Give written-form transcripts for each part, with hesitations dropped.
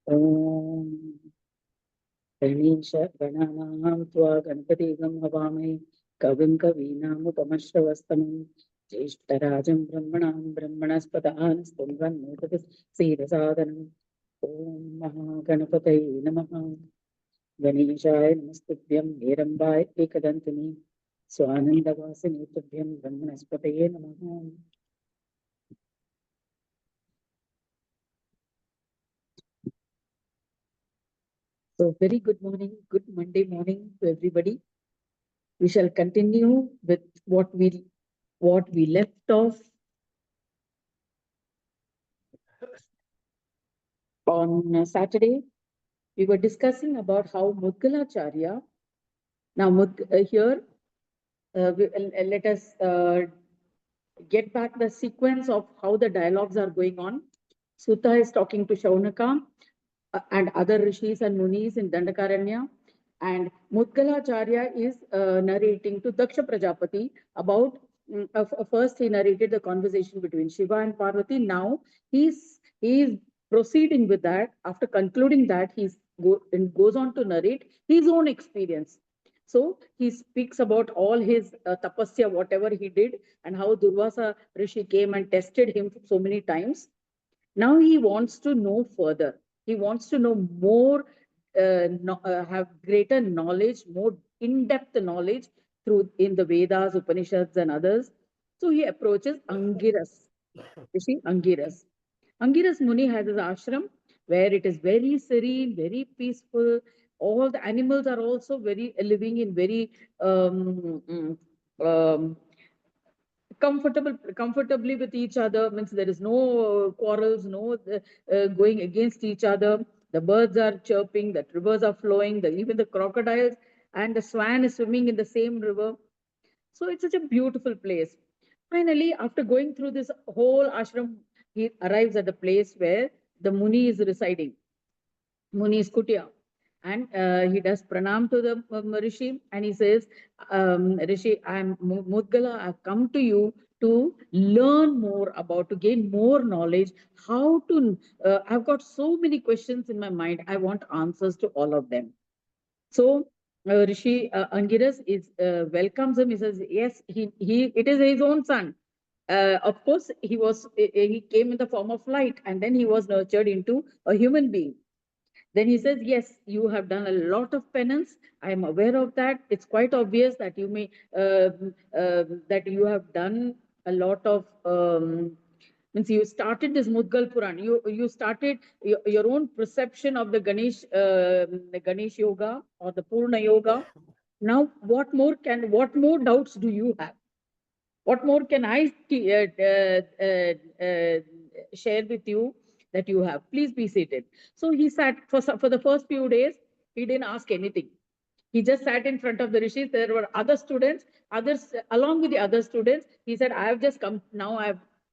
Om Ganesha Gananam Tva Ganpatigam Havamai Kavim Kavinam Jeshtarajam Brahmanam Brahmanaspadaan Stumvan Modavis Sidasadanam Om Mahaganapataye Namaha Ganeshaya Namastubhyam Nirambai Ekadantini Swanandavasini Tubhyam Brahmanaspataye Namaha. So very good morning, good Monday morning to everybody. We shall continue with what we left off on Saturday. We were discussing about how Mudgalacharya. Now here, let us get back the sequence of how the dialogues are going on. Sutta is talking to Shaunaka and other rishis and munis in Dandakaranya. And Mudgalacharya is narrating to Daksha Prajapati about, first he narrated the conversation between Shiva and Parvati. Now he's proceeding with that. After concluding that, goes on to narrate his own experience. So he speaks about all his tapasya, whatever he did, and how Durvasa Rishi came and tested him so many times. Now he wants to know further. He wants to know more, have greater knowledge, more in-depth knowledge through in the Vedas, Upanishads, and others. So he approaches Angiras. You see, Angiras. Angiras Muni has his ashram where it is very serene, very peaceful. All the animals are also very living in very comfortably with each other. Means there is no quarrels, no going against each other. The birds are chirping, the rivers are flowing, even the crocodiles and the swan is swimming in the same river. So it's such a beautiful place. Finally, after going through this whole ashram, he arrives at the place where the Muni is residing. Muni is Kutia. And he does pranam to the Rishi and he says, Rishi, I'm Mudgala, I've come to you to learn more about, to gain more knowledge, how to, I've got so many questions in my mind. I want answers to all of them. So Rishi Angiras welcomes him. He says, yes, it is his own son. Of course, he came in the form of light and then he was nurtured into a human being. Then he says, yes, you have done a lot of penance. I am aware of that. It's quite obvious that that you have done a lot of, means you started this Mudgal Puran. You started your own perception of the Ganesh Yoga or the Purna Yoga. Now, what more doubts do you have? What more can I share with you that you have? Please be seated. So he sat for the first few days. He didn't ask anything. He just sat in front of the rishis. There were other students, others along with the other students. He said, I have just come now.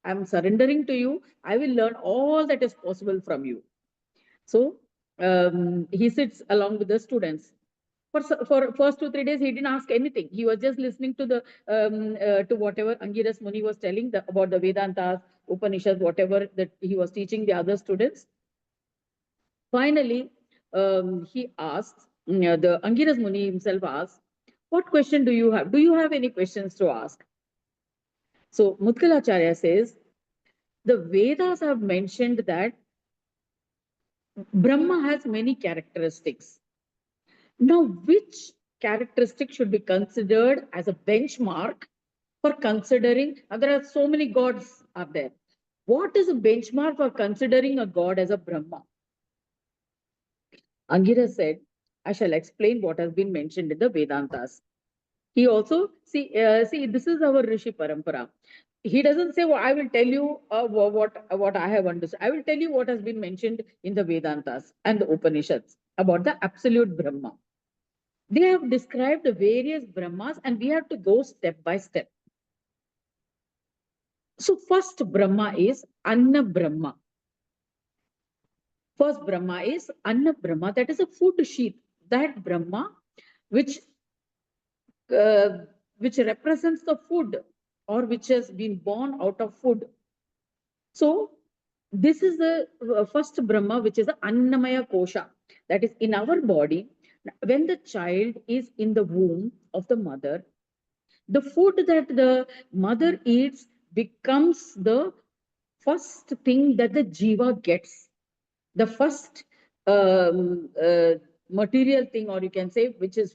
I'm surrendering to you. I will learn all that is possible from you. So he sits along with the students. For first 2-3 days, he didn't ask anything. He was just listening to to whatever Angiras Muni was telling about the Vedantas, Upanishads, whatever that he was teaching the other students. Finally, he asked, the Angiras Muni himself asked, what question do you have? Do you have any questions to ask? So Mudgalacharya says, the Vedas have mentioned that Brahma has many characteristics. Now, which characteristic should be considered as a benchmark for considering? There are so many gods are there. What is a benchmark for considering a god as a Brahma? Angira said, I shall explain what has been mentioned in the Vedantas. He also, see, this is our Rishi Parampara. He doesn't say, well, I will tell you what I have understood. I will tell you what has been mentioned in the Vedantas and the Upanishads about the absolute Brahma. They have described the various Brahmas and we have to go step by step. So first Brahma is Anna Brahma. First Brahma is Anna Brahma, that is a food sheath. That Brahma which represents the food or which has been born out of food. So This is the first Brahma, which is the Annamaya Kosha. That is in our body. When the child is in the womb of the mother, the food that the mother eats becomes the first thing that the jiva gets. The first material thing, or you can say, which the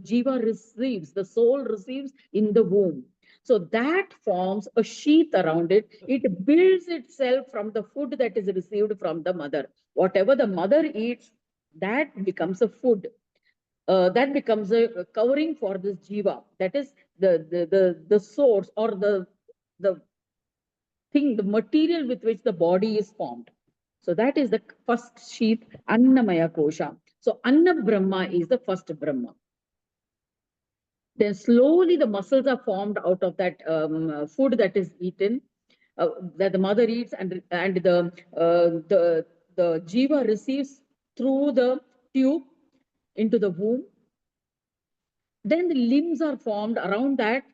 jiva receives, the soul receives in the womb. So that forms a sheath around it. It builds itself from the food that is received from the mother. Whatever the mother eats, that becomes a food. That becomes a covering for this jiva. That is the source, or the thing, the material with which the body is formed. So that is the first sheath, Annamaya Kosha. So Anna Brahma is the first Brahma. Then slowly the muscles are formed out of that food that is eaten, that the mother eats, and the jiva receives through the tube into the womb. Then the limbs are formed around that.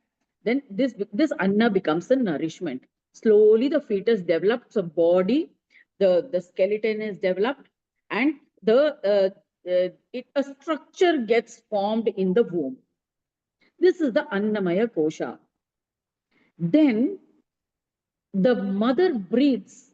Then this Anna becomes the nourishment. Slowly the fetus develops a body, the skeleton is developed, and a structure gets formed in the womb. This is the Annamaya Kosha. Then the mother breathes.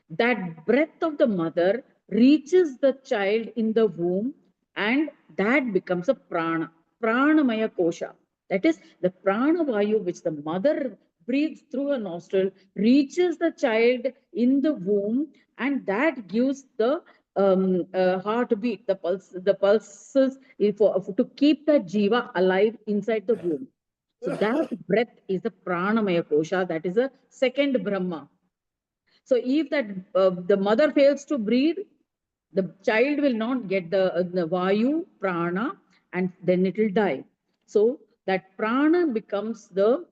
That breath of the mother reaches the child in the womb, and that becomes a prana, pranamaya kosha. That is the prana vayu which the mother breathes through her nostril, reaches the child in the womb, and that gives the heartbeat, the pulses to keep the jiva alive inside the womb. So that breath is the pranamaya kosha. That is a second Brahma. So if that the mother fails to breathe, the child will not get the vayu, prana, and then it will die. So that prana becomes the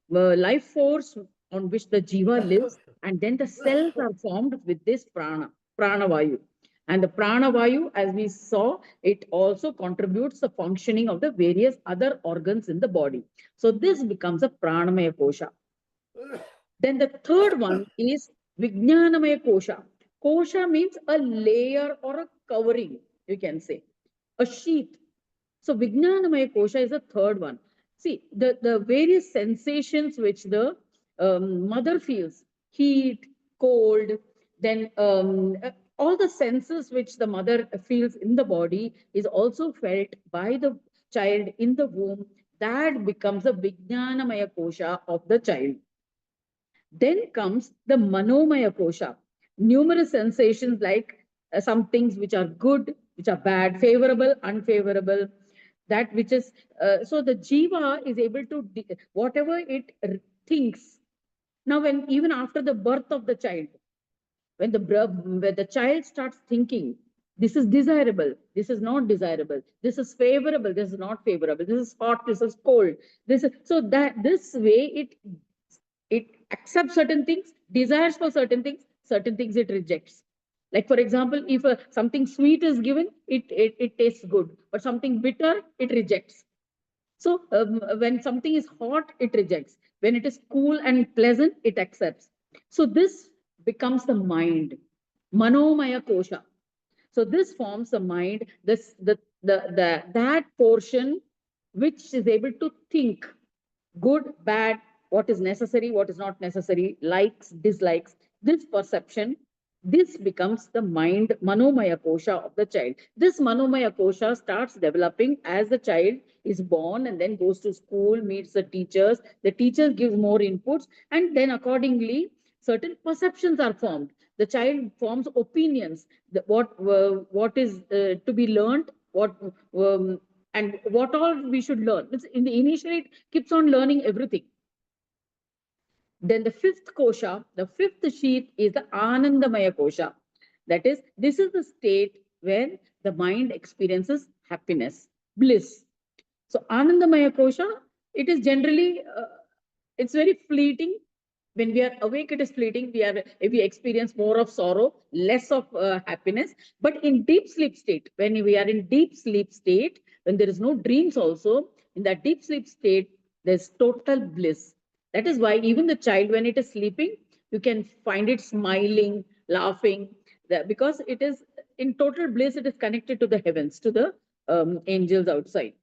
life force on which the jiva lives, and then the cells are formed with this prana vayu. And the prana vayu, as we saw, it also contributes the functioning of the various other organs in the body. So this becomes a pranamaya kosha. Then the third one is Vijnanamaya Kosha. Kosha means a layer or a covering, you can say, a sheath. So Vijnanamaya Kosha is the third one. See, the various sensations which the mother feels, heat, cold, then all the senses which the mother feels in the body is also felt by the child in the womb. That becomes a Vijnanamaya Kosha of the child. Then comes the Manomaya Kosha. Numerous sensations like some things which are good, which are bad, favorable, unfavorable. That which is, so the Jiva is able to, whatever it thinks. Now, when even after the birth of the child, when the child starts thinking, this is desirable, this is not desirable, this is favorable, this is not favorable, this is hot, this is cold, this is, so that this way it accepts certain things, desires for certain things it rejects. Like for example, if something sweet is given, it tastes good, but something bitter, it rejects. So when something is hot, it rejects. When it is cool and pleasant, it accepts. So this becomes the mind, manomaya kosha. So this forms the mind, that portion which is able to think good, bad, what is necessary, what is not necessary, likes, dislikes, this perception, this becomes the mind, manomaya kosha of the child. This manomaya kosha starts developing as the child is born and then goes to school, meets the teachers. The teachers gives more inputs, and then accordingly, certain perceptions are formed. The child forms opinions, what is to be learned, and what all we should learn. In the initially, it keeps on learning everything. Then the fifth kosha, the fifth sheath is the Anandamaya kosha. That is, this is the state where the mind experiences happiness, bliss. So Anandamaya kosha, it is generally, it's very fleeting. When we are awake, it is fleeting. We experience more of sorrow, less of happiness. But in deep sleep state, when we are in deep sleep state, when there is no dreams also, in that deep sleep state, there's total bliss. That is why even the child, when it is sleeping, You can find it smiling, laughing, because it is in total bliss. It is connected to the heavens, to the angels outside.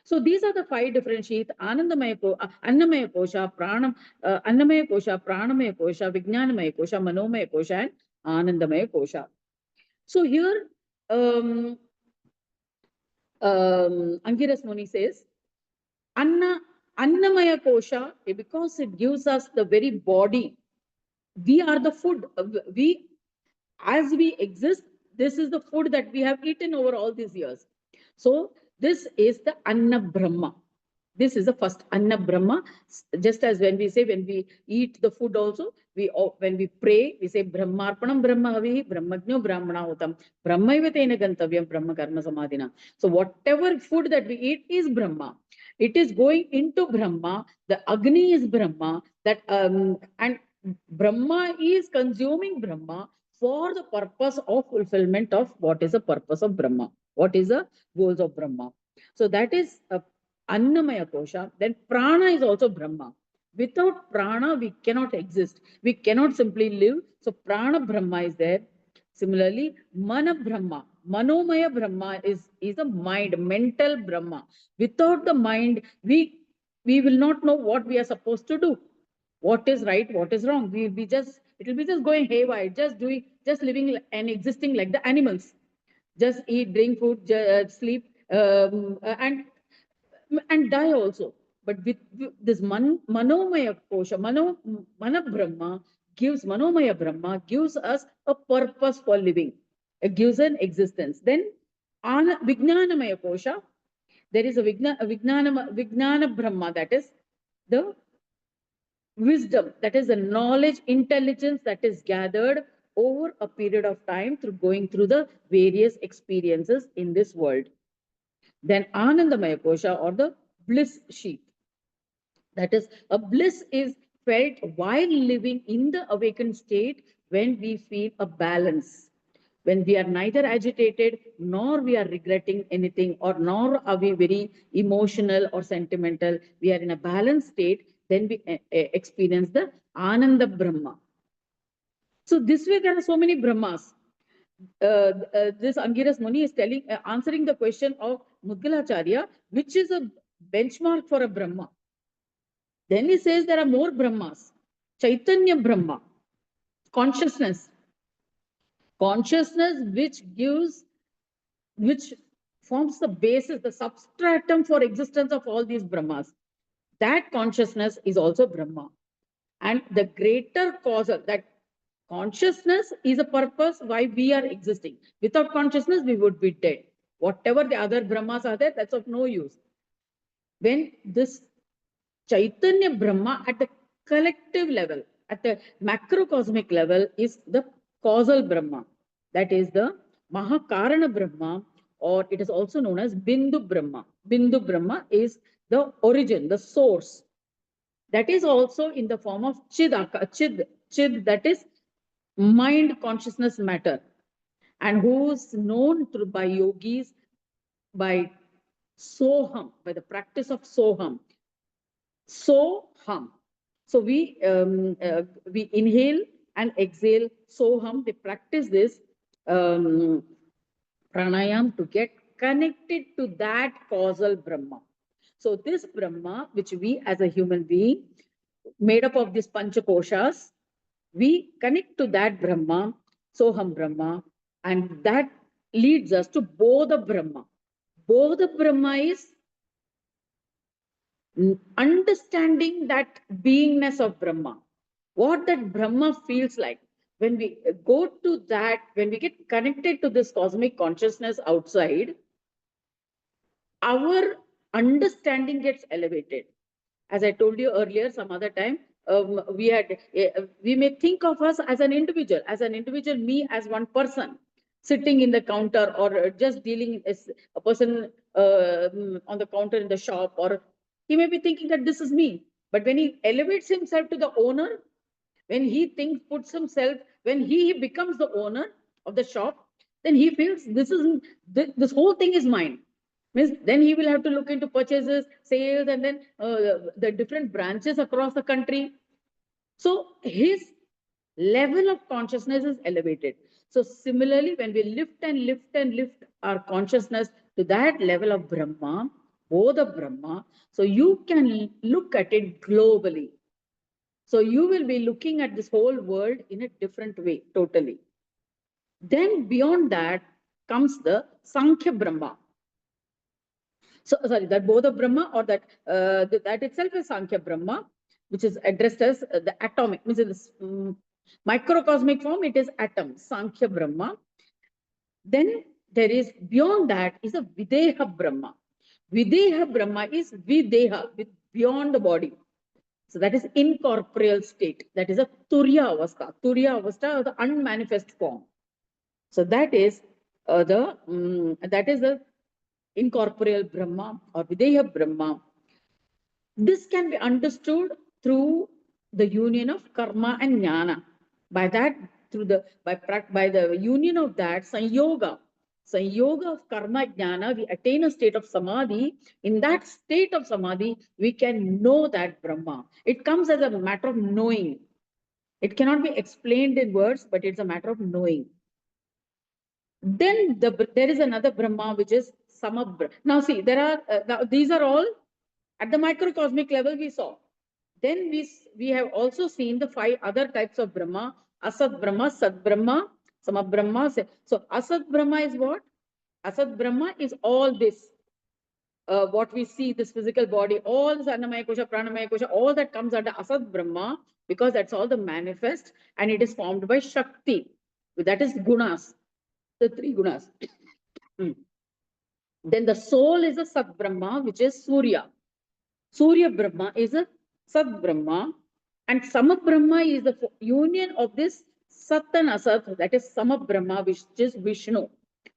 So these are the five differentiate Annamaya Kosha, Pranam, Annamaya Kosha, Pranamaya Kosha, Vijnanamaya Kosha, Manomaya Kosha, and Anandamaya Kosha. So here, Angiras Muni says, Annamaya Kosha, because it gives us the very body. We are the food. As we exist, this is the food that we have eaten over all these years. So this is the Anna Brahma. This is the first Anna Brahma. Just as when we eat the food also, when we pray, we say Brahmarpanam Brahmavi, Brahmajno Brahmana Hotam, Brahmaivatena Gantavyam Brahma Karma Samadhina. So whatever food that we eat is Brahma. It is going into Brahma. The Agni is Brahma. And Brahma is consuming Brahma for the purpose of fulfillment of what is the purpose of Brahma. What is the goals of Brahma? So that is Annamaya Kosha. Then Prana is also Brahma. Without Prana, we cannot exist. We cannot simply live. So Prana Brahma is there. Similarly, Mana Brahma. Manomaya Brahma is a mind, mental Brahma. Without the mind, we will not know what we are supposed to do. What is right, what is wrong. It will be just going haywire, just living and existing like the animals. Just eat, drink food, sleep, and die also. But with this Manomaya Kosha, Mana Brahma Manomaya Brahma gives us a purpose for living. It gives an existence. Then Vijnanamaya Kosha, there is a Vijnana Brahma, that is the wisdom, that is the knowledge, intelligence that is gathered over a period of time through going through the various experiences in this world. Then Anandamaya Kosha, or the bliss sheath. That is, a bliss is felt while living in the awakened state when we feel a balance. When we are neither agitated nor we are regretting anything, or nor are we very emotional or sentimental, we are in a balanced state, then we experience the Ananda Brahma. So this way there are so many Brahmas. This Angiras Muni is answering the question of Mudgalacharya, which is a benchmark for a Brahma. Then he says there are more Brahmas. Chaitanya Brahma, consciousness. Consciousness which forms the basis, the substratum for existence of all these Brahmas. That consciousness is also Brahma. And the greater cause of that consciousness is a purpose why we are existing. Without consciousness, we would be dead. Whatever the other Brahmas are there, that's of no use. When this Chaitanya Brahma at the collective level, at the macrocosmic level, is the causal Brahma. That is the Mahakarana Brahma, or it is also known as Bindu Brahma. Bindu Brahma is the origin, the source. That is also in the form of Chid, that is mind, consciousness, matter, and who's known through by yogis by Soham, by the practice of Soham. Soham. So we inhale and exhale Soham. They practice this pranayam to get connected to that causal Brahma. So this Brahma, which we as a human being, made up of these Panchakoshas, we connect to that Brahma, Soham Brahma, and that leads us to Bodha Brahma. Bodha Brahma is understanding that beingness of Brahma, what that Brahma feels like. When we go to that, when we get connected to this cosmic consciousness outside, our understanding gets elevated. As I told you earlier, some other time, we may think of us as an individual, me as one person sitting in the counter, or just dealing as a person on the counter in the shop, or he may be thinking that this is me. But when he elevates himself to the owner, when he puts himself, when he becomes the owner of the shop, then he feels this whole thing is mine. Means then he will have to look into purchases, sales, and then the different branches across the country. So his level of consciousness is elevated. So similarly, when we lift and lift and lift our consciousness to that level of Brahma, Bodha Brahma, so you can look at it globally. So you will be looking at this whole world in a different way, totally. Then beyond that comes the Sankhya Brahma. So sorry, that Bodha Brahma, or that itself is Sankhya Brahma, which is addressed as the atomic, means in this microcosmic form, it is atom, Sankhya Brahma. Then there is, beyond that is a Videha Brahma. Videha Brahma is Videha, beyond the body. So that is incorporeal state. That is a Turiya Avastha. Turiya Avastha, or the unmanifest form. So that is the incorporeal Brahma or Videha Brahma. This can be understood through the union of karma and jnana. By that, by the union of that sanyoga of karma jnana, we attain a state of samadhi. In that state of samadhi, we can know that Brahma. It comes as a matter of knowing. It cannot be explained in words, but it's a matter of knowing. Then there is another Brahma, which is Samabra. Now see, these are all at the microcosmic level we saw. Then we have also seen the 5 other types of Brahma: Asat Brahma, Sat Brahma, Samabrahma. So Asat Brahma is what? Asat Brahma is all this. What we see, this physical body, all this Annamaya Kosha, Pranamaya Kosha, all that comes under Asat Brahma, because that's all the manifest, and it is formed by Shakti. That is gunas, the 3 gunas. Then the soul is a Sat Brahma, which is Surya. Surya Brahma is a Sat Brahma, and Sama Brahma is the union of this Sat and Asat, that is Sama Brahma, which is Vishnu.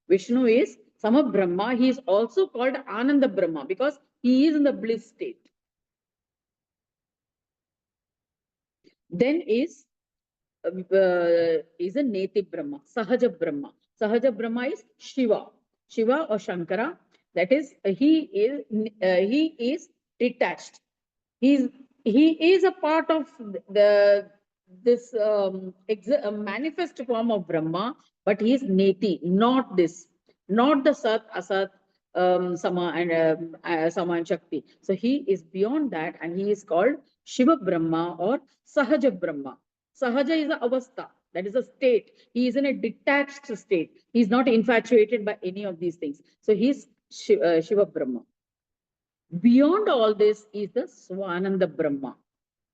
Vishnu is Sama Brahma. He is also called Ananda Brahma because he is in the bliss state. Then is a Neti Brahma, Sahaja Brahma. Sahaja Brahma is Shiva. Shiva or Shankara, that is, he is detached. He is a part of this manifest form of Brahma, but he is Neti, not this, not the Sat, Asat, Sama and Shakti. So he is beyond that, and he is called Shiva Brahma or Sahaja Brahma. Sahaja is a avastha, that is a state. He is in a detached state. He is not infatuated by any of these things. So he is Shiva Brahma. Beyond all this is the Swananda Brahma.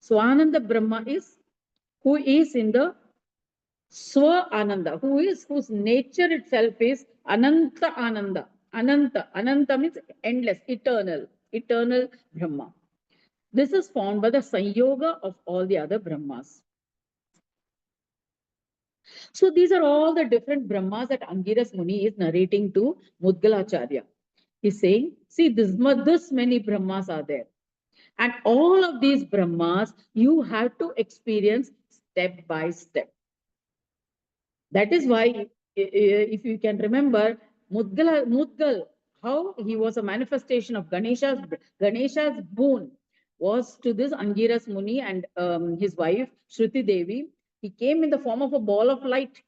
Swananda Brahma is who is in the Swa Ananda, whose nature itself is Ananta Ananda. Ananta means endless, eternal Brahma. This is formed by the Sanyoga of all the other Brahmas. So these are all the different Brahmas that Angiras Muni is narrating to Mudgalacharya. He's saying, see, this many Brahmas are there. And all of these Brahmas, you have to experience step by step. That is why, if you can remember, Mudgal, how he was a manifestation of Ganesha's boon was to this Angiras Muni and his wife, Shruti Devi. He came in the form of a ball of light.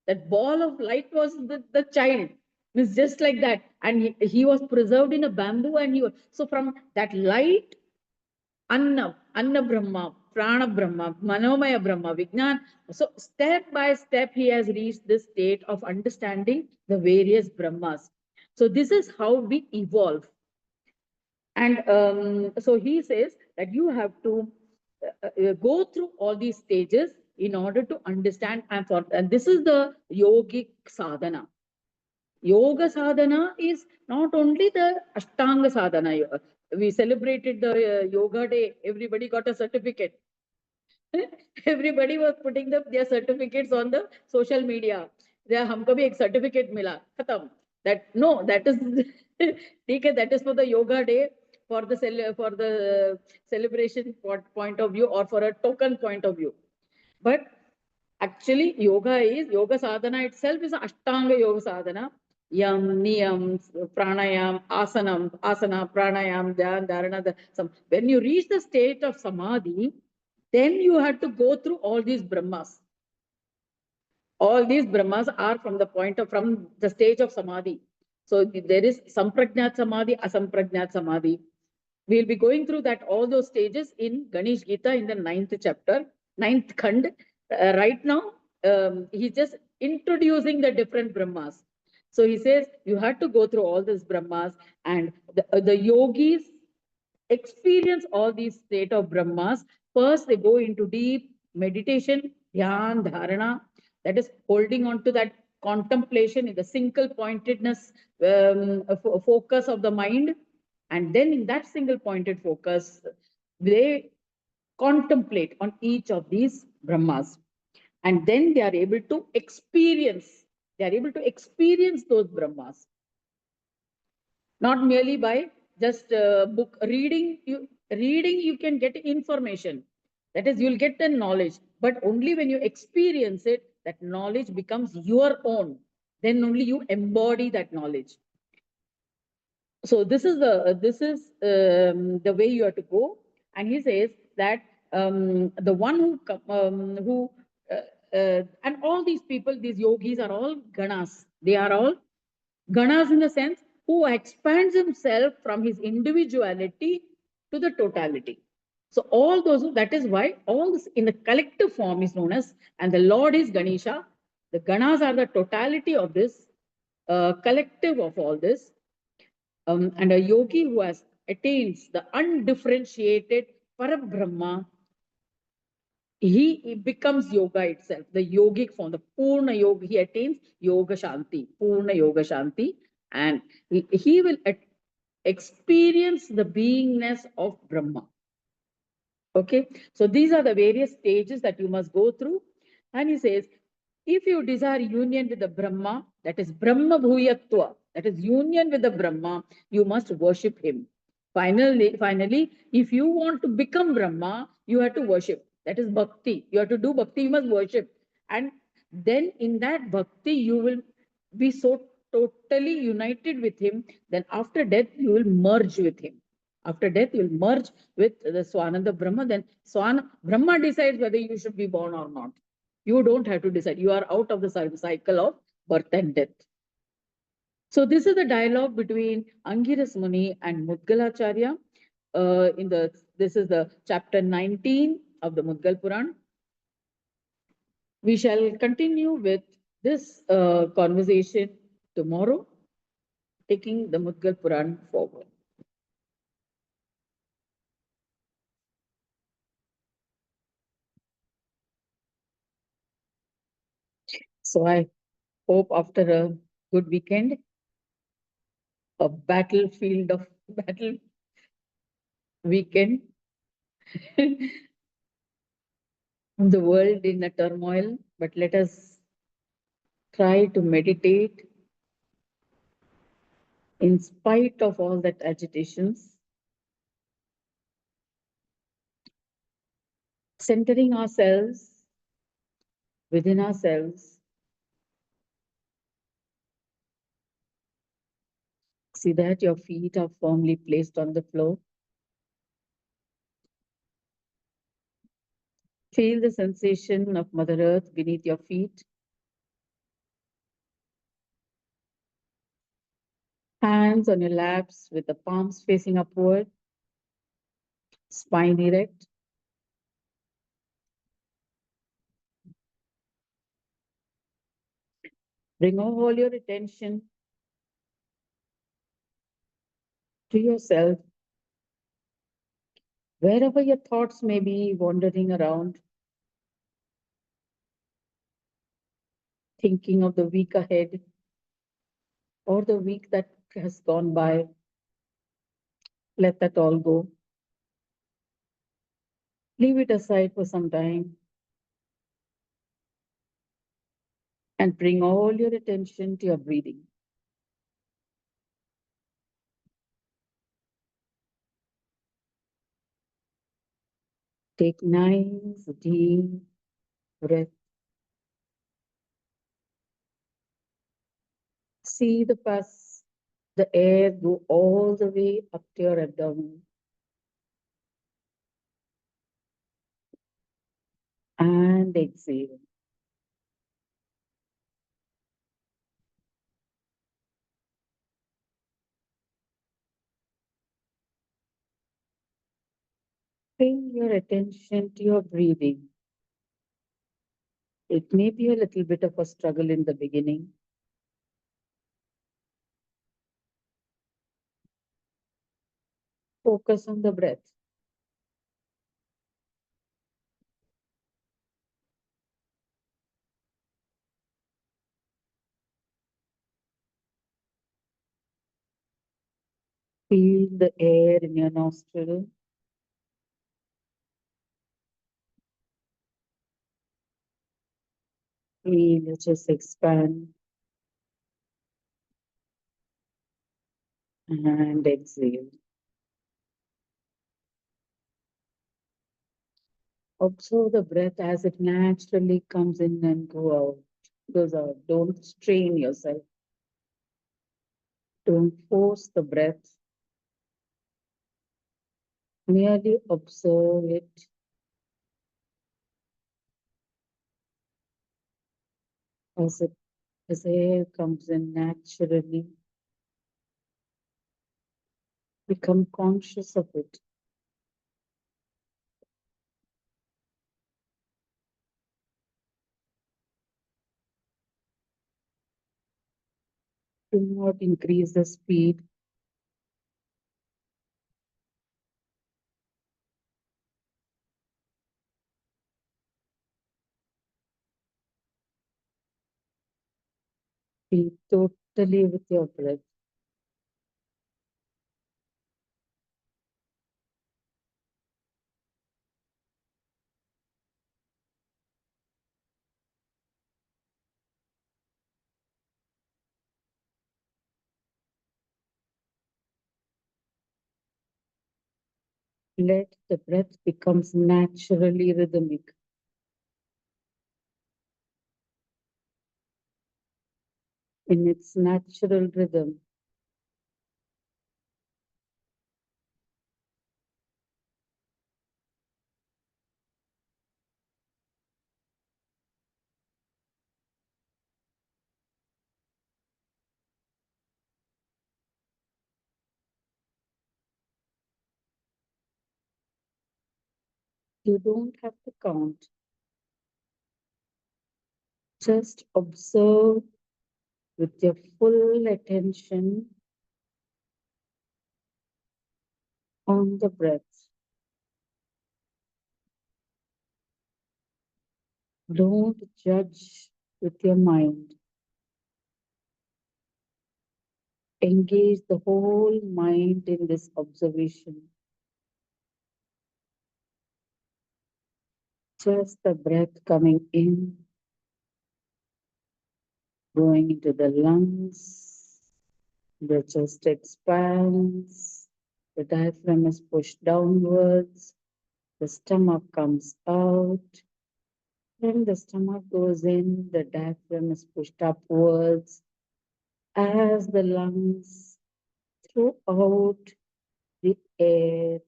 That ball of light was the child. It's just like that. And he was preserved in a bamboo, and so from that light, Anna Brahma, Prana Brahma, Manomaya Brahma, Vijnan. So step by step, he has reached this state of understanding the various Brahmas. So this is how we evolve. And so he says that you have to go through all these stages in order to understand. And this is the yogic sadhana. Yoga sadhana is not only the Ashtanga sadhana. We celebrated the yoga day. Everybody got a certificate. Everybody was putting their certificates on the social media. हमको भी एक certificate मिला, खत्म. That is ठीक है, that is for the yoga day, for the celebration point of view, or for a token point of view. But actually, yoga sadhana itself is Ashtanga yoga sadhana. Yam, niyam, pranayam, asana, pranayam, dhyan, dharana. When you reach the state of samadhi, then you have to go through all these Brahmas. All these Brahmas are from the stage of Samadhi. So there is Samprajnat Samadhi, Asamprajnat Samadhi. We'll be going through that, all those stages in Ganesh Gita in the 9th chapter, 9th Khand. Right now, he's just introducing the different Brahmas. So he says, you have to go through all these Brahmas, and the yogis experience all these state of Brahmas. First, they go into deep meditation, dhyan, dharana, that is holding on to that contemplation in the single pointedness, focus of the mind. And then in that single pointed focus, they contemplate on each of these Brahmas. And then they are able to experience, those Brahmas, not merely by just book reading. You can get information, that is, you'll get the knowledge, but only when you experience it, that knowledge becomes your own. Then only you embody that knowledge. So this is the way you have to go. And he says that the one who and all these people, these yogis, are all ganas. They are all ganas in the sense who expands himself from his individuality to the totality. So all those, that is why all this in the collective form is known as, and the Lord is Ganesha. The ganas are the totality of this collective of all this. And a yogi who has attains the undifferentiated Parabrahma, he becomes yoga itself, the yogic form, the Purna Yoga. He attains Yoga Shanti, Purna Yoga Shanti, and he will experience the beingness of Brahma. Okay, so these are the various stages that you must go through. And he says, if you desire union with the Brahma, that is Brahma Bhuyatva, that is union with the Brahma, you must worship him. Finally, if you want to become Brahma, you have to worship. That is bhakti. You have to do bhakti, you must worship. And then in that bhakti, you will be so totally united with him. Then after death, you will merge with him. After death, you will merge with the Swananda Brahma. Then Brahma decides whether you should be born or not. You don't have to decide. You are out of the cycle of birth and death. So this is the dialogue between Angiras Muni and Mudgalacharya. This is the chapter 19 of the Mudgal Puran. We shall continue with this conversation tomorrow, taking the Mudgal Puran forward. So I hope after a good weekend, a battlefield of battle weekend, the world in a turmoil, but let us try to meditate in spite of all that agitations, centering ourselves within ourselves. See that your feet are firmly placed on the floor. Feel the sensation of Mother Earth beneath your feet. Hands on your laps with the palms facing upward, spine erect. Bring all your attention to yourself, wherever your thoughts may be wandering around, thinking of the week ahead or the week that has gone by. Let that all go. Leave it aside for some time and bring all your attention to your breathing. Take nice, deep breath. See the air go all the way up to your abdomen. And exhale. Bring your attention to your breathing. It may be a little bit of a struggle in the beginning. Focus on the breath. Feel the air in your nostril. Feel it just expand and exhale. Observe the breath as it naturally comes in and goes out. Don't strain yourself. Don't force the breath. Merely observe it as it as air comes in naturally. Become conscious of it. Do not increase the speed. Be totally with your breath. Let the breath becomes naturally rhythmic. In its natural rhythm. You don't have to count. Just observe with your full attention on the breath. Don't judge with your mind. Engage the whole mind in this observation. Just the breath coming in, going into the lungs. The chest expands. The diaphragm is pushed downwards. The stomach comes out. When the stomach goes in, the diaphragm is pushed upwards as the lungs throw out the air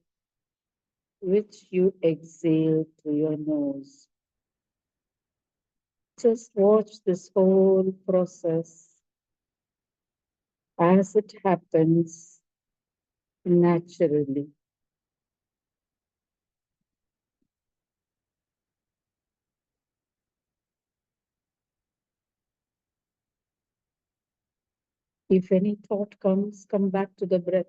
which you exhale through your nose. Just watch this whole process as it happens naturally. If any thought comes, come back to the breath.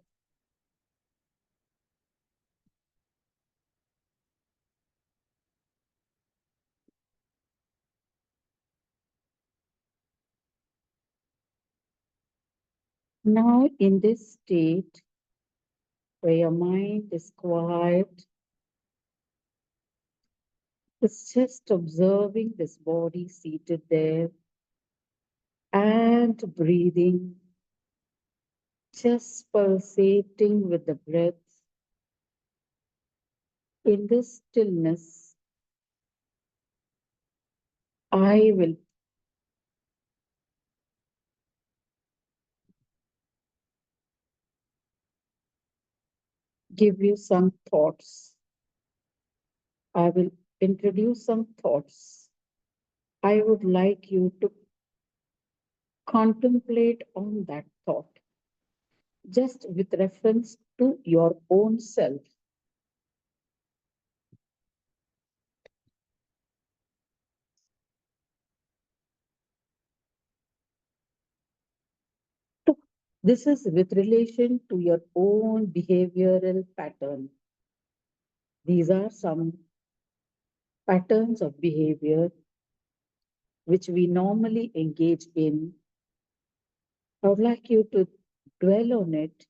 Now, in this state where your mind is quiet, it's just observing this body seated there and breathing, just pulsating with the breath. In this stillness, I will give you some thoughts. I will introduce some thoughts. I would like you to contemplate on that thought, just with reference to your own self. This is with relation to your own behavioral pattern. These are some patterns of behavior which we normally engage in. I would like you to dwell on it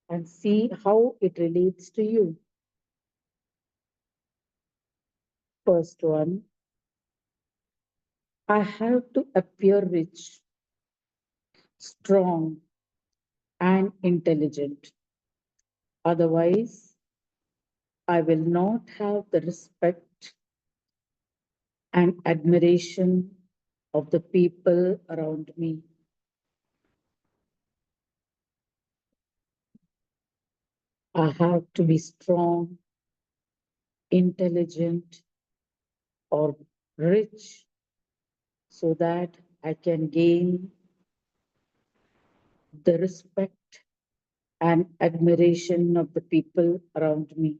and see how it relates to you. First one, I have to appear rich, strong, and intelligent. Otherwise, I will not have the respect and admiration of the people around me. I have to be strong, intelligent, or rich so that I can gain the respect and admiration of the people around me.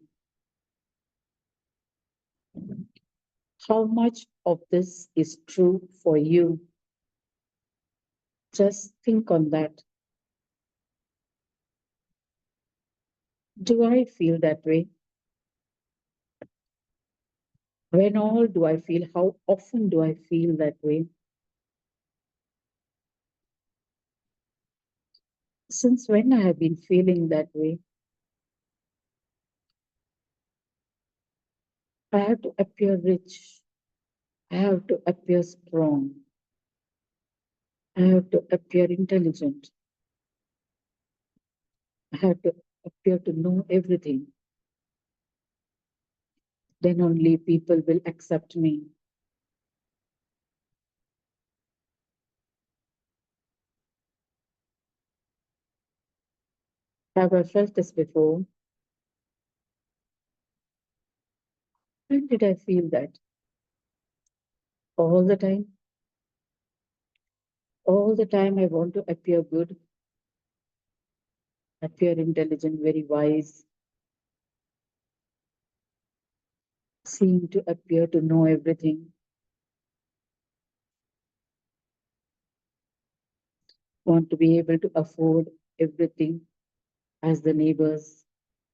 How much of this is true for you? Just think on that. Do I feel that way? When all do I feel? How often do I feel that way? Since when I have been feeling that way? I have to appear rich. I have to appear strong. I have to appear intelligent. I have to appear to know everything. Then only people will accept me. Have I felt this before? When did I feel that? All the time? All the time I want to appear good, appear intelligent, very wise, seem to appear to know everything, want to be able to afford everything as the neighbors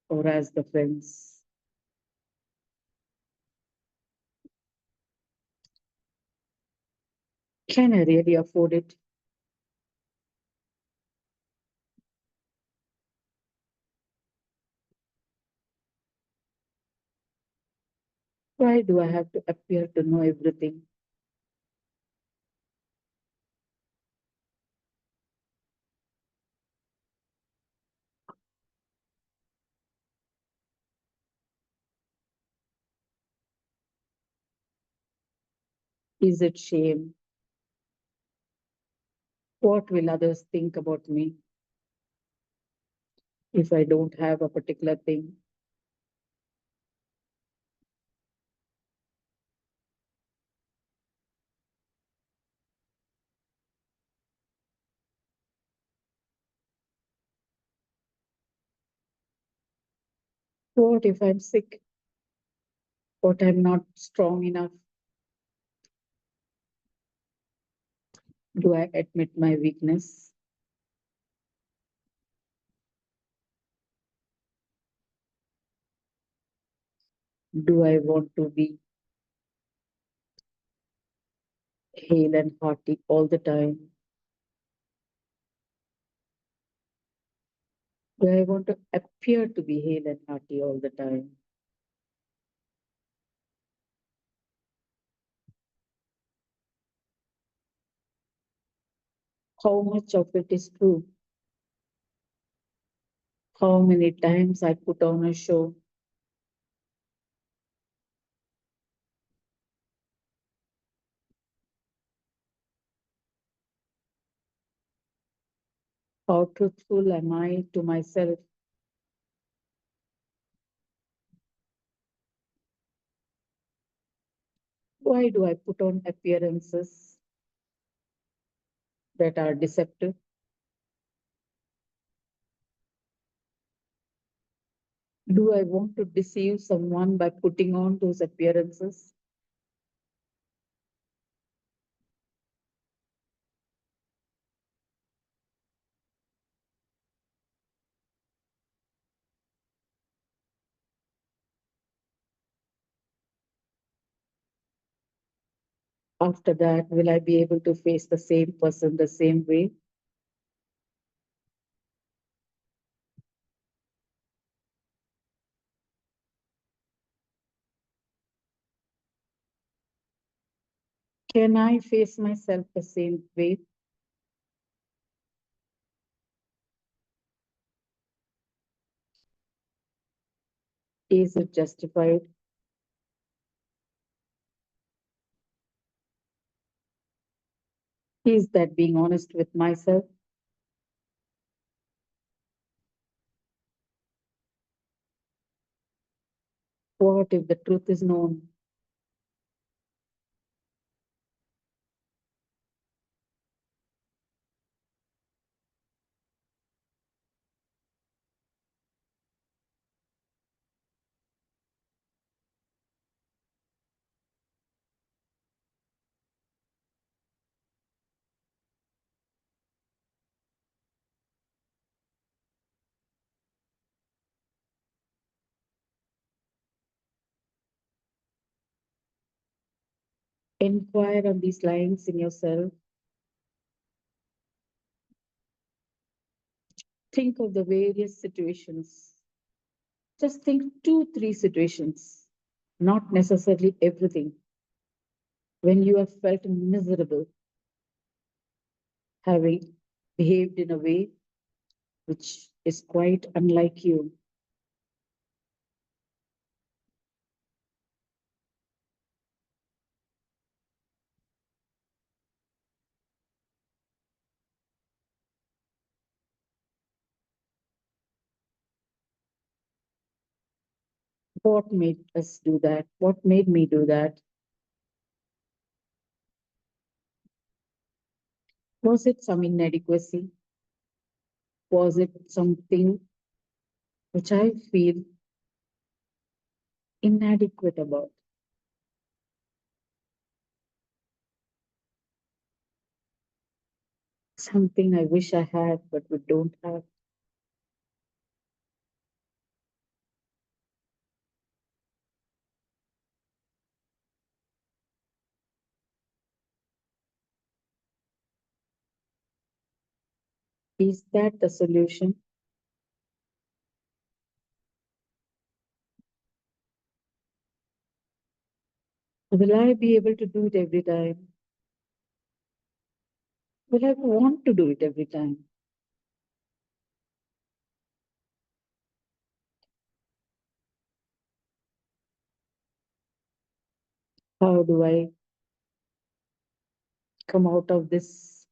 or as the friends. Can I really afford it? Why do I have to appear to know everything? Is it shame? What will others think about me if I don't have a particular thing? What if I'm sick? What I'm not strong enough? Do I admit my weakness? Do I want to be hale and hearty all the time? Do I want to appear to be hale and hearty all the time? How much of it is true? How many times I put on a show how truthful am I to myself? Why do I put on appearances that are deceptive? Do I want to deceive someone by putting on those appearances? After that, will I be able to face the same person the same way? Can I face myself the same way? Is it justified? Is that being honest with myself? What if the truth is known? Inquire on these lines in yourself. Think of the various situations. Just think two, three situations, not necessarily everything. When you have felt miserable, having behaved in a way which is quite unlike you. What made us do that? What made me do that? Was it some inadequacy? Was it something which I feel inadequate about? Something I wish I had, but we don't have. Is that the solution? Will I be able to do it every time? Will I want to do it every time? How do I come out of this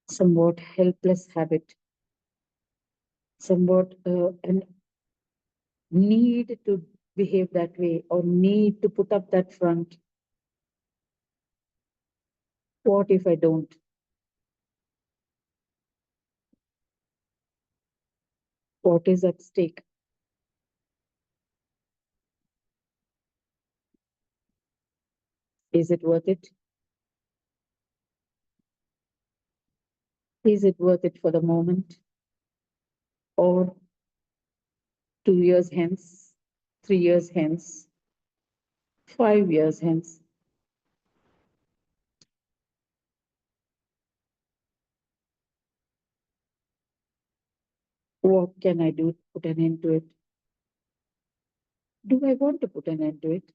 somewhat helpless habit, somewhat an need to behave that way or need to put up that front? What if I don't? What is at stake? Is it worth it? Is it worth it for the moment? Or 2 years hence, 3 years hence, 5 years hence? What can I do to put an end to it? Do I want to put an end to it?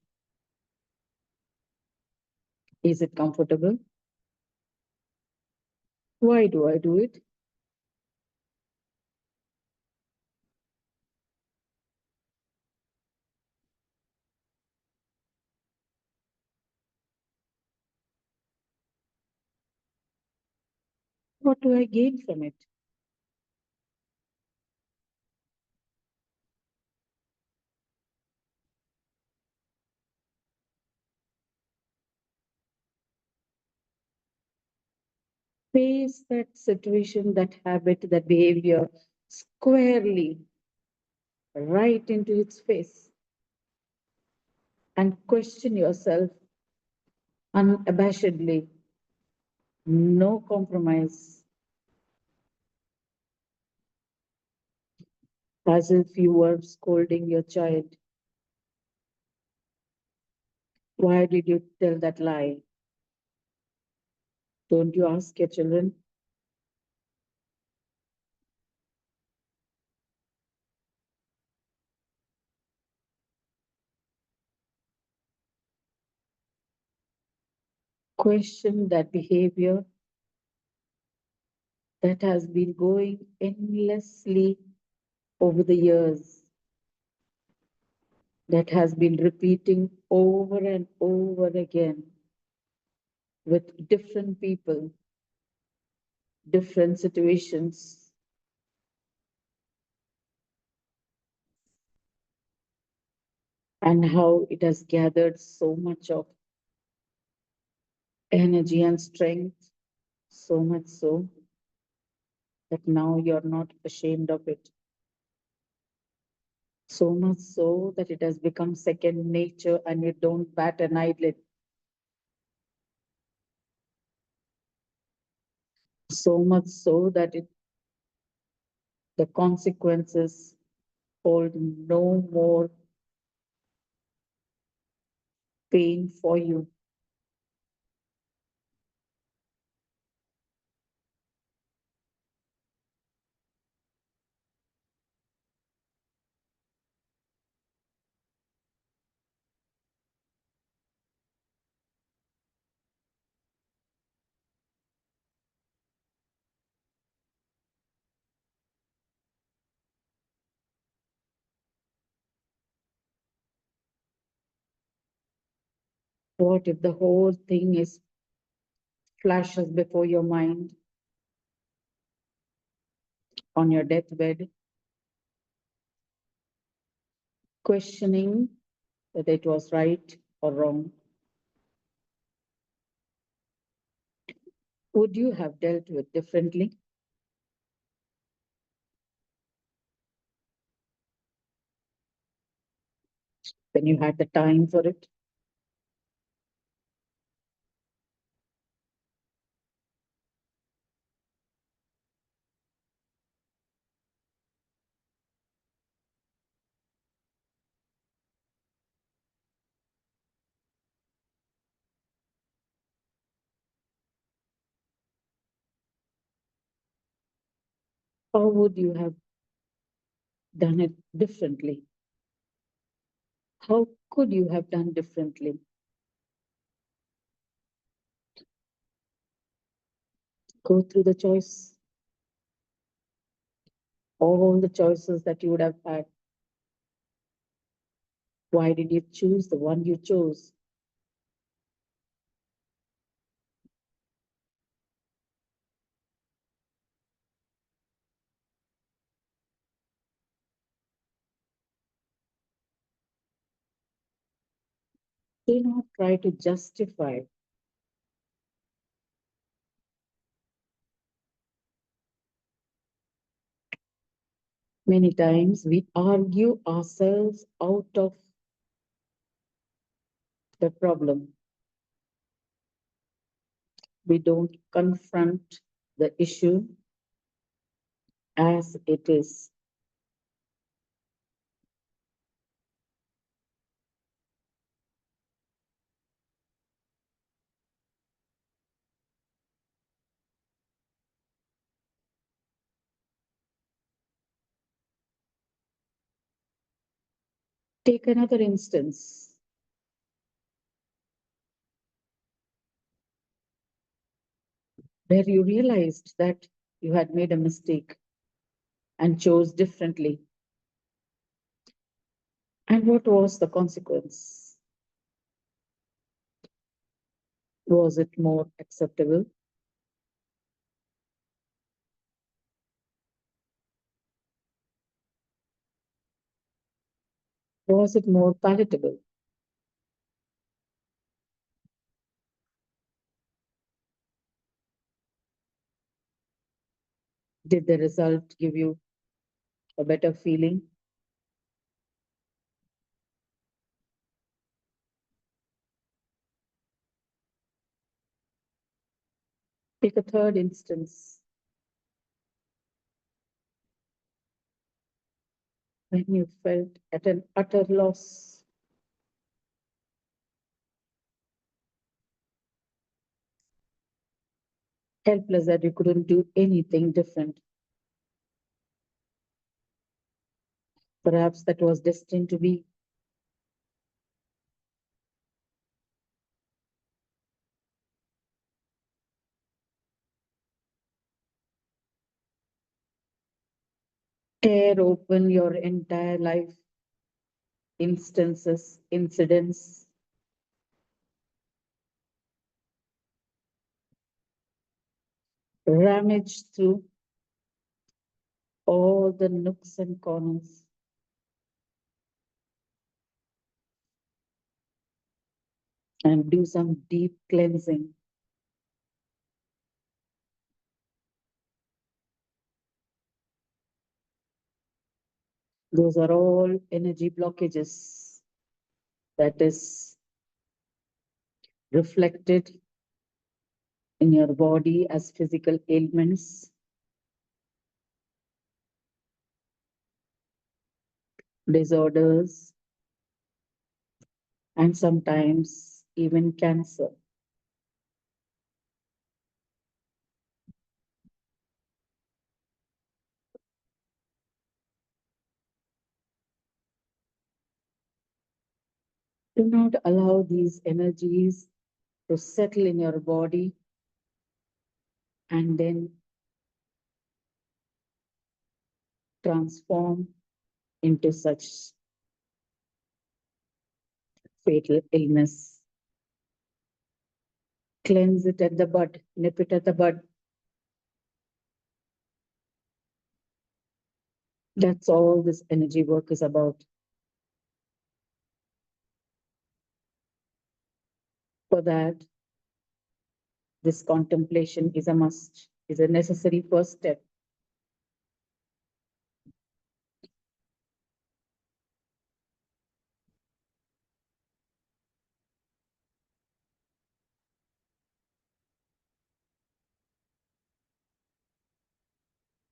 Is it comfortable? Why do I do it? What do I gain from it? Face that situation, that habit, that behavior squarely right into its face and question yourself unabashedly. No compromise, as if you were scolding your child. Why did you tell that lie? Don't you ask your children? Question that behavior that has been going endlessly over the years, that has been repeating over and over again with different people, different situations, and how it has gathered so much of energy and strength, so much so that now you're not ashamed of it. So much so that it has become second nature and you don't bat an eyelid. So much so that the consequences hold no more pain for you. What if the whole thing is flashes before your mind on your deathbed, questioning whether it was right or wrong? Would you have dealt with differently when you had the time for it? Or would you have done it differently? How could you have done differently? Go through the choice, all the choices that you would have had. Why did you choose the one you chose? Do not try to justify. Many times we argue ourselves out of the problem. We don't confront the issue as it is. Take another instance where you realized that you had made a mistake and chose differently. And what was the consequence? Was it more acceptable? Was it more palatable? Did the result give you a better feeling? Take a third instance when you felt at an utter loss. helpless that you couldn't do anything different. Perhaps that was destined to be. Tear open your entire life, instances, incidents, rummage through all the nooks and corners. And do some deep cleansing. Those are all energy blockages that is reflected in your body as physical ailments, disorders, and sometimes even cancer. Do not allow these energies to settle in your body and then transform into such fatal illness. Cleanse it at the bud, nip it at the bud. That's all this energy work is about. For that, this contemplation is a must, is a necessary first step.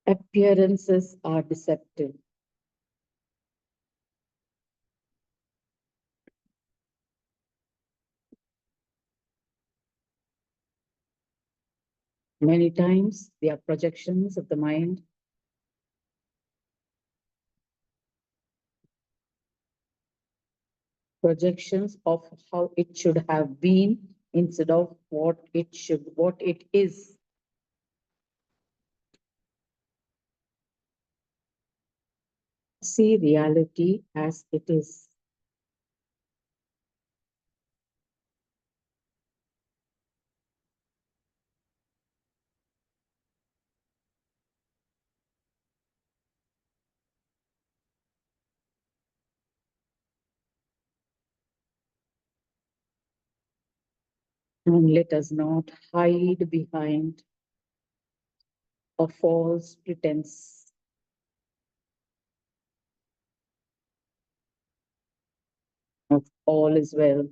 Appearances are deceptive. Many times they are projections of the mind. Projections of how it should have been instead of what it is. See reality as it is. And let us not hide behind a false pretense of all is well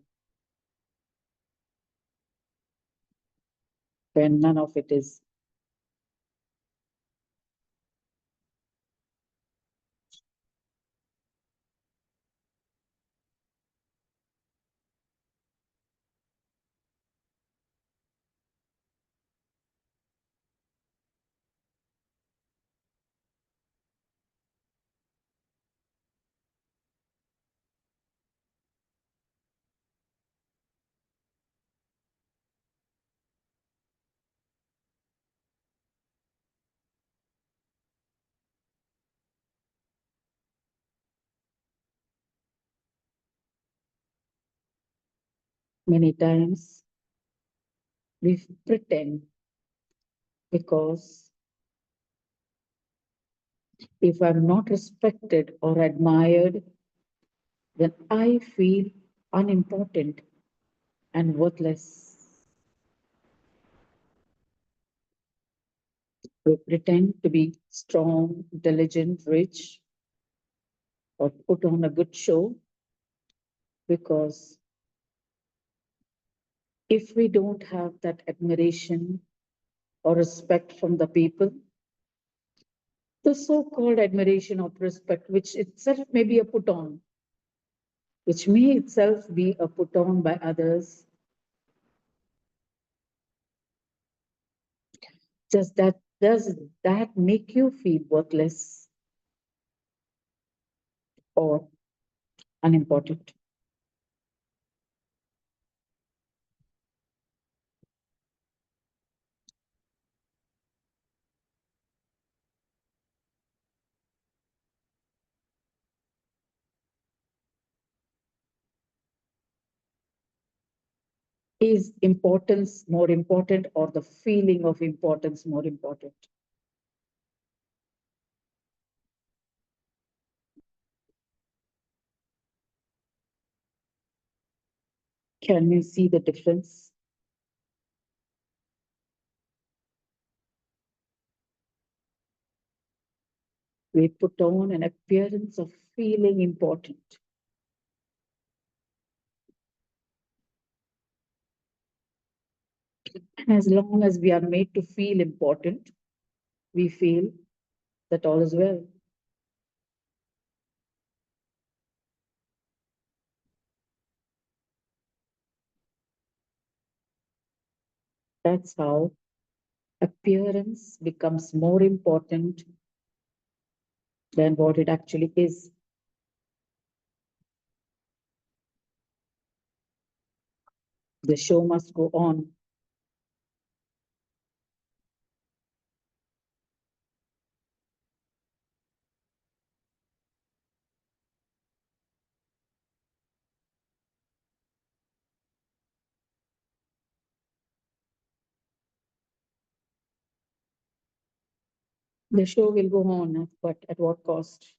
when none of it is. Many times we pretend because if I'm not respected or admired, then I feel unimportant and worthless. We pretend to be strong, intelligent, rich, or put on a good show because if we don't have that admiration or respect from the people, the so-called admiration or respect, which itself may be a put on, which may itself be a put on by others, Does that make you feel worthless or unimportant? Is importance more important or the feeling of importance more important? Can you see the difference? We put on an appearance of feeling important. And as long as we are made to feel important, we feel that all is well. That's how appearance becomes more important than what it actually is. The show must go on. The show will go on, but at what cost?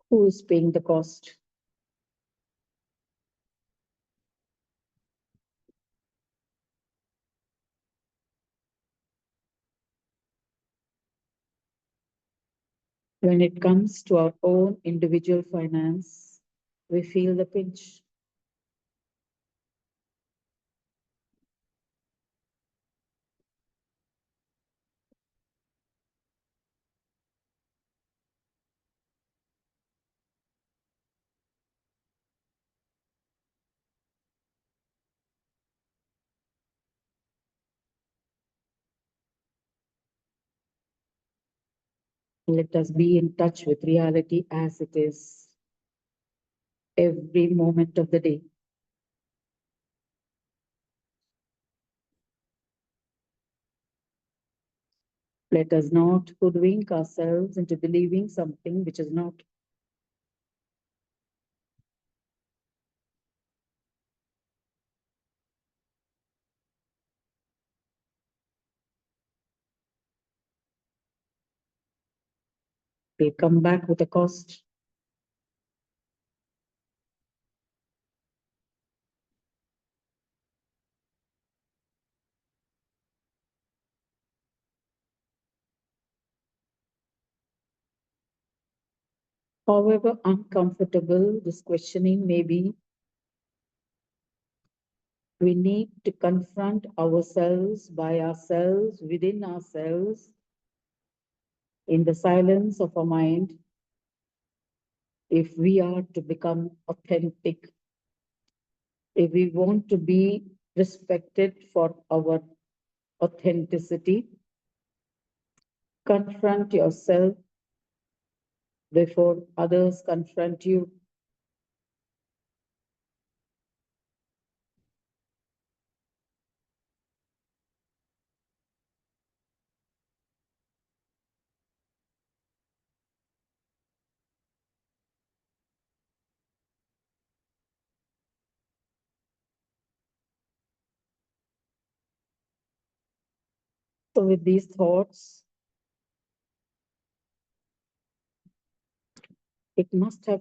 Who is paying the cost? When it comes to our own individual finance, we feel the pinch. Let us be in touch with reality as it is every moment of the day. Let us not hoodwink ourselves into believing something which is not. Will come back with a cost. However uncomfortable this questioning may be, we need to confront ourselves by ourselves, within ourselves, in the silence of our mind, if we are to become authentic, if we want to be respected for our authenticity, confront yourself before others confront you. So, with these thoughts, it must have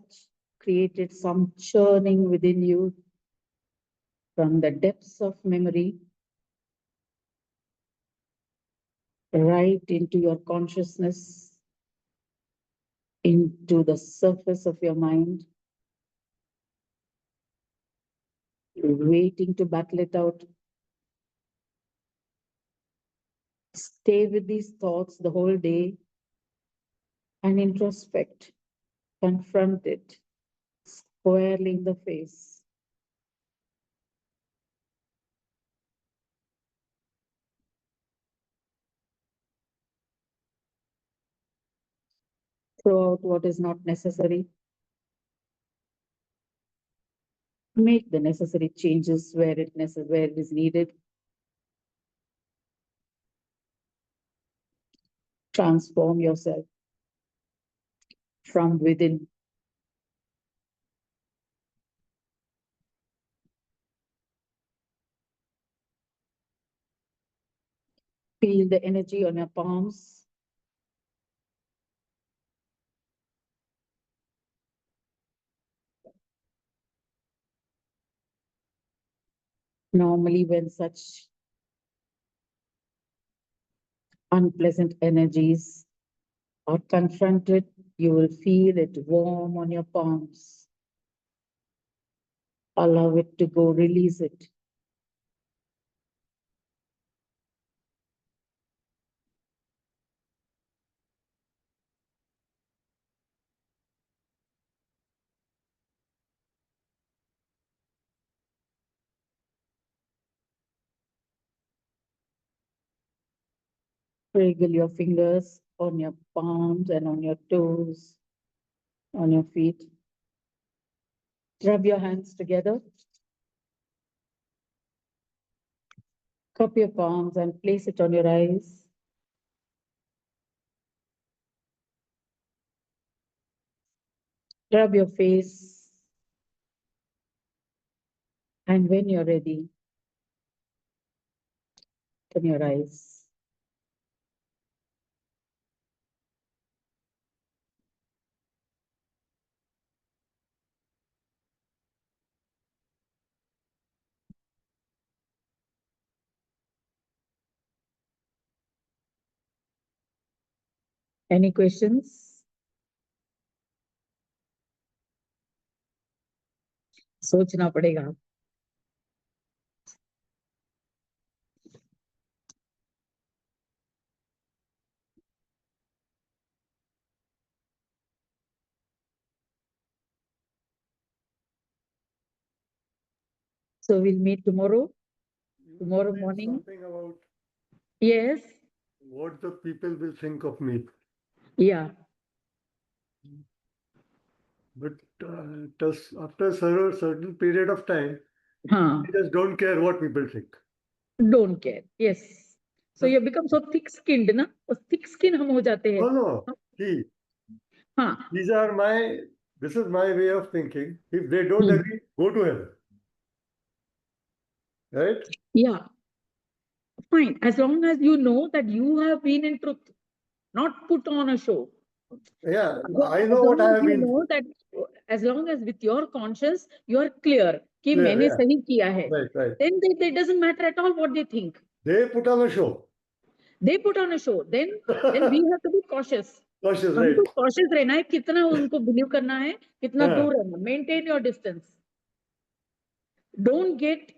created some churning within you from the depths of memory right into your consciousness, into the surface of your mind, waiting to battle it out. Stay with these thoughts the whole day and introspect, confront it squarely in the face. Throw out what is not necessary. Make the necessary changes where it is needed. Transform yourself from within. Feel the energy on your palms. Normally, when such unpleasant energies are confronted, you will feel it warm on your palms. Allow it to go, release it. Wriggle your fingers on your palms and on your toes, on your feet. Rub your hands together. Cup your palms and place it on your eyes. Rub your face. And when you're ready, open your eyes. Any questions? सोचना पड़ेगा. So we'll meet tomorrow. Tomorrow morning. Something about Yes. what the people will think of me. Yeah. But after a certain period of time, Huh. I just don't care what people think. Don't care. Yes. So you become so thick-skinned, na? Thick skin हम हो जाते हैं. No. See, हाँ. this is my way of thinking. If they don't agree, go to hell. Right? Yeah. Fine. As long as you know that you have been in truth, not put on a show. Yeah, I As know long what I as have you been know that, as long as with your conscience, you are clear कि Clear, मैंने yeah. सही किया है. Right. Then it doesn't matter at all what they think. They put on a show. They put on a show. Then we have to be cautious. Cautious, right? हमको cautious रहना है, कितना उनको believe करना है, कितना दूर रहना. Maintain your distance. Don't get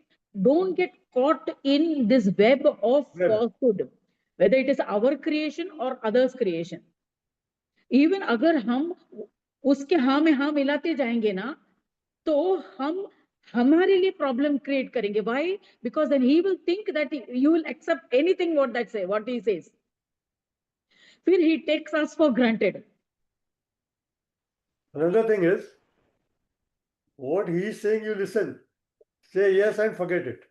caught in this web of falsehood, whether it is our creation or others' creation. Even अगर हम उसके हाँ में हाँ मिलाते जाएंगे ना, तो हम हमारे लिए प्रॉब्लम क्रिएट करेंगे. Why? Because then he will think that you will accept anything what he says. फिर he takes us for granted. Another thing is, what he's saying, you listen. Say yes and forget it.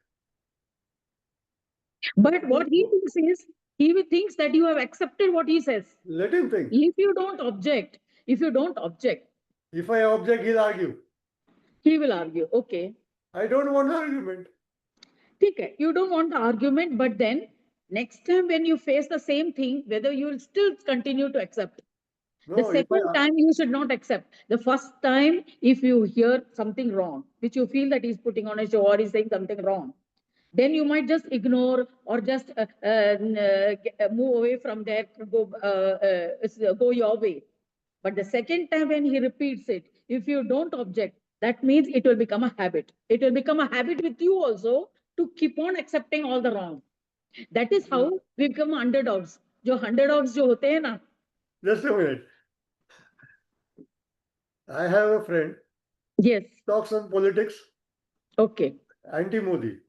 But what he thinks is, he thinks that you have accepted what he says. Let him think. If you don't object, If I object, he'll argue. He will argue. Okay. I don't want an argument. Okay, you don't want the argument, but then next time when you face the same thing, whether you will still continue to accept. No, the second time you should not accept. The first time, if you hear something wrong, which you feel that he's putting on a show or he's saying something wrong, then you might just ignore or just move away from there, go your way. But the second time when he repeats it, if you don't object, that means it will become a habit. It will become a habit with you also to keep on accepting all the wrong. That is how we become underdogs. जो underdogs जो होते हैं ना. Just a minute. I have a friend. Yes. Talks on politics. Okay. Anti-Modi.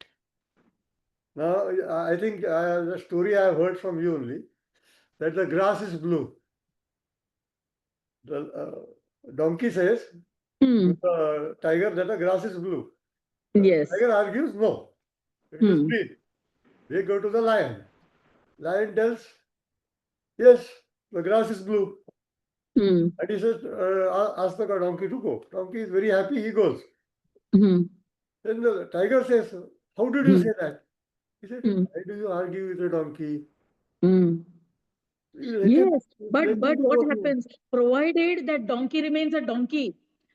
Now, I think the story I have heard from you only, that the grass is blue. the donkey says Hmm. to the tiger that the grass is blue. The Yes. tiger argues, no, it is Hmm. green. They go to the lion. Lion tells, yes, the grass is blue. Hmm. And he says, ask the donkey to go. Donkey is very happy, he goes. Hmm. Then the tiger says, how did you Hmm. say that? He said, Hmm. why do you argue with the donkey? Hmm. Let him, Yes, let but him what go through. happens? Provided that donkey remains a donkey,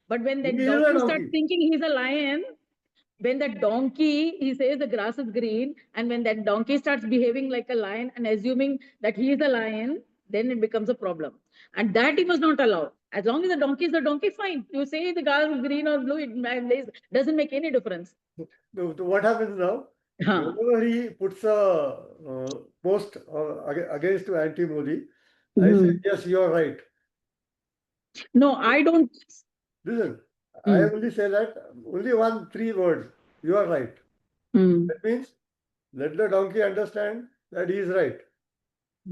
but when He that is a donkey starts donkey. thinking he's a lion, when that donkey he says the grass is green, and when that donkey starts behaving like a lion and assuming that he is a lion, then it becomes a problem, and that he must not allow. As long as the donkey is the donkey, fine. You say the grass is green or blue, it doesn't make any difference. So what happens now? Huh. Whenever he puts a post against anti-Modi, I say, Hmm. yes, you are right. No, I don't. Listen, I Hmm. only say that only three words. You are right. Hmm. That means let the donkey understand that he is right.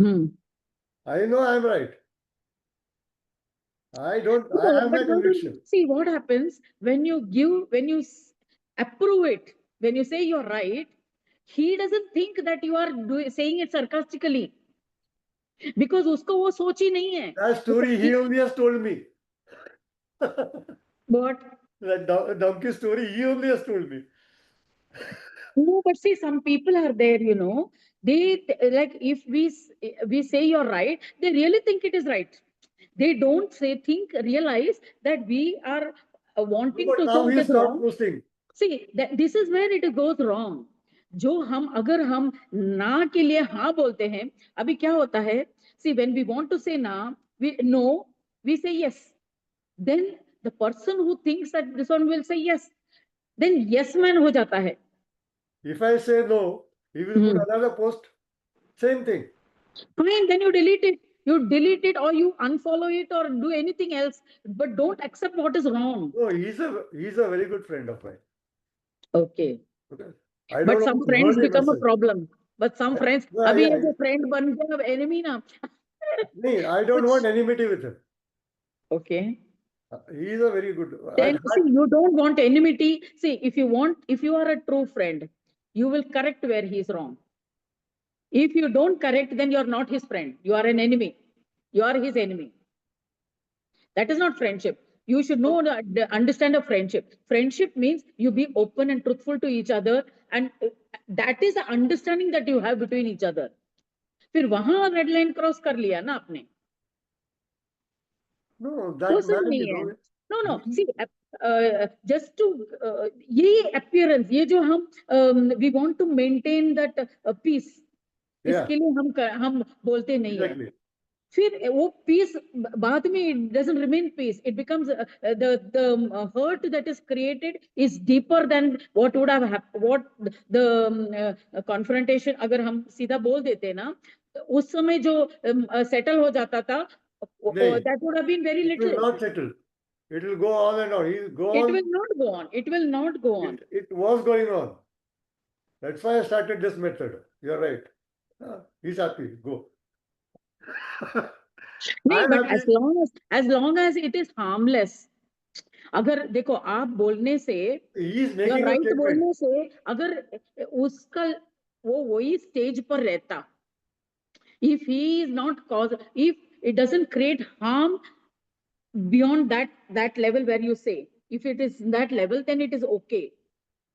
Hmm. I know I am right. I No, have but my why don't conviction. see what happens when you approve it, when you say you're right, he doesn't think that you are saying it sarcastically because उसको वो सोच ही नहीं है. That story he only has told me. But That donkey story he only has told me. no, but see, some people are there, they like if we say you're right, they really think it is right. They don't realize that we are No, wanting but to say now it he is stopped wrong. posting. See, this is where it goes wrong. अगर हम ना के लिए हाँ बोलते हैं, अभी क्या होता है? See, when we want to say na, we say yes. Then the person who thinks that this one will say yes, then yes man हो जाता है. If I say no, he will put another post. Same thing. Fine, then you delete it. You delete it or you unfollow it or do anything else, but don't accept what is wrong. No, he's a very good friend of mine. Okay. Okay. I don't But want some to hurt friends him become as a such. problem. But some friends, Yeah, अभी yeah. ये जो friend बन गया अब enemy ना. No, I don't want enmity with him. Okay. He is a very good. At Then see, heart, you don't want enmity. See, if you are a true friend, you will correct where he is wrong. If you don't correct, then you're not his friend. You are an enemy. You are his enemy. That is not friendship. You should know, understand a friendship. Friendship means you be open and truthful to each other, and that is the understanding that you have between each other. फिर वहां red line cross कर लिया ना आपने. no, वो that सब man, नहीं है. No no he, see just to ये अपीयरेंस, ये जो हम we want to maintain that peace, yeah, इसके लिए हम बोलते नहीं है. exactly. फिर वो पीस बाद में it doesn't remain peace, it becomes the hurt that is created is deeper than what would have happened, what the confrontation. अगर हम सीधा बोल देते ना, उस समय जो सेटल हो जाता था, No, that would have been very it will little. not settle. It will go on and on. He will go It on. will not go on. It will not go on. It was going on. That's why I started this method. You're right. He's happy. Go. नहीं, I'm but happy. as long as it is harmless. अगर देखो आप बोलने से, He is या making a right statement. बोलने से अगर उसका वो वही स्टेज पर रहता, if he is not cause, if it doesn't create harm beyond that level where you say, if it is that level, then it is okay.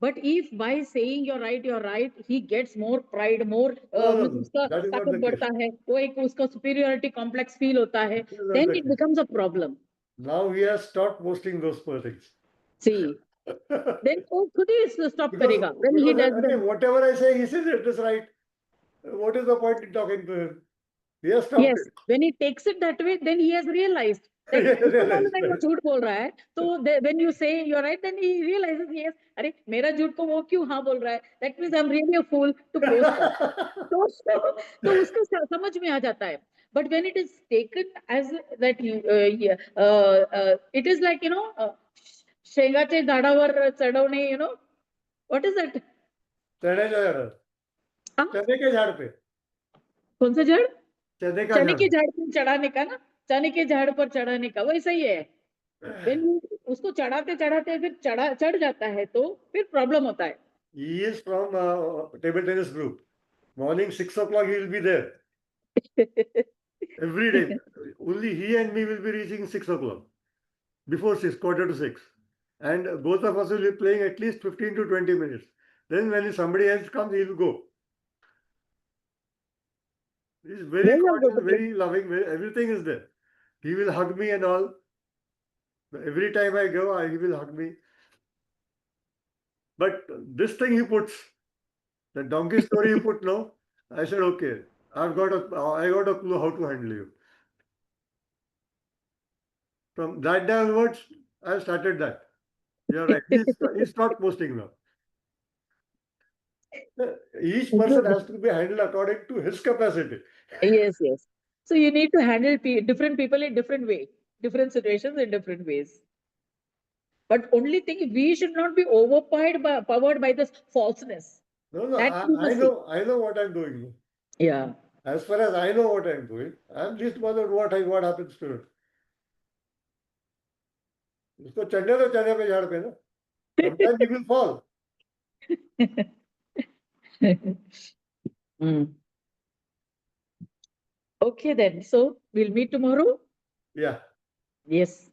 But if by saying you're right, he gets more pride, more No, no, no. उसका That is not ताकत the case. बढ़ता है, वो एक उसका superiority complex feel होता है, That is not then the it case. becomes a problem. Now he has stopped posting those things. See, then वो खुद ही stop because करेगा when he does again, them. whatever I say, he says it is right. What is the point in talking to him? He has stopped Yes, when he takes it that way, then he has realized that it. उसको मालूम Realized, है वो right. झूठ बोल रहा है. तो when you say you're right, then he realizes, yes, अरे मेरा झूठ को वो क्यों हाँ बोल रहा है. That means I'm really a fool to post that. तो उसको समझ में आ जाता है. But when it is taken as that it is like शेंगाचे झाडावर चढवणे, what is that? चने के झाड़ पे. कौन सा झाड़? चने का चने झाड़. के झाड़ पे चढ़ाने का ना. चने के झाड़ पर चढ़ाने का, वैसा ही है। उसको चढ़ाते चढ़ाते फिर चढ़ जाता है तो फिर प्रॉब्लम होता है। He is from table tennis group. Morning 6 o'clock he will be there. Every day. Only he and me will be reaching 6 o'clock. Before 6, quarter to 6. And both of us will be playing at least 15 to 20 minutes. Then when somebody else comes, he will go. He's very Well, cordial, very loving, everything is there. He will hug me and all. Every time I go, he will hug me. But this thing he puts, the donkey story he put, no, I said, okay, I got a clue how to handle you. From that day onwards, I started that. You're right. He stopped posting now. Each person has to be handled according to his capacity. Yes, yes. So you need to handle different people in different way, different situations in different ways. But only thing, we should not be powered by this falseness. No, no, That we must see. I know what I'm doing. Yeah. As far as I know what I'm doing, I'm just bothered what happens to it. उसको चढ़ने दो चढ़ने पे झाड़ पे ना. Sometimes he will fall. Okay then. So we'll meet tomorrow. Yeah. Yes.